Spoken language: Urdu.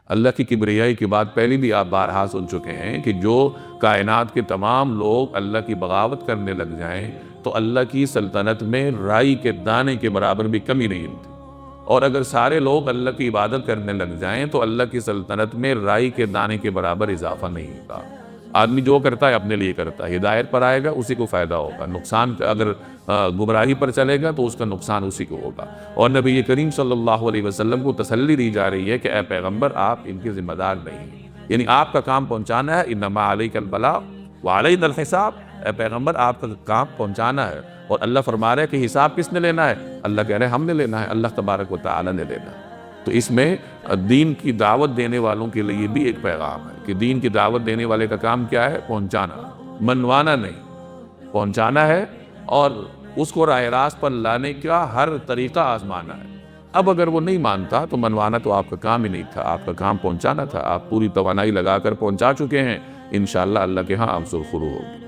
اللہ کی کبریائی کی بات پہلے بھی آپ بارہا سن چکے ہیں کہ جو کائنات کے تمام لوگ اللہ کی بغاوت کرنے لگ جائیں تو اللہ کی سلطنت میں رائی کے دانے کے برابر بھی کمی نہیں ہوتی، اور اگر سارے لوگ اللہ کی عبادت کرنے لگ جائیں تو اللہ کی سلطنت میں رائی کے دانے کے برابر اضافہ نہیں ہوتا۔ آدمی جو کرتا ہے اپنے لیے کرتا ہے، ہدایت پر آئے گا اسی کو فائدہ ہوگا، نقصان اگر گمراہی پر چلے گا تو اس کا نقصان اسی کو ہوگا۔ اور نبی کریم صلی اللہ علیہ وسلم کو تسلی دی جا رہی ہے کہ اے پیغمبر آپ ان کے ذمہ دار نہیں ہیں، یعنی آپ کا کام پہنچانا ہے، انما علیک البلاغ وعلینا الحساب، اے پیغمبر آپ کا کام پہنچانا ہے، اور اللہ فرما رہا ہے کہ حساب کس نے لینا ہے؟ اللہ کہہ رہے ہیں ہم نے لینا ہے، اللہ تبارک و تعالی نے لینا ہے۔ تو اس میں دین کی دعوت دینے والوں کے لیے بھی ایک پیغام ہے کہ دین کی دعوت دینے والے کا کام کیا ہے؟ پہنچانا، منوانا نہیں، پہنچانا ہے، اور اس کو راہ راست پر لانے کا ہر طریقہ آزمانا ہے۔ اب اگر وہ نہیں مانتا تو منوانا تو آپ کا کام ہی نہیں تھا، آپ کا کام پہنچانا تھا، آپ پوری توانائی لگا کر پہنچا چکے ہیں، انشاءاللہ اللہ کے ہاں آپ سرخرو ہوگی۔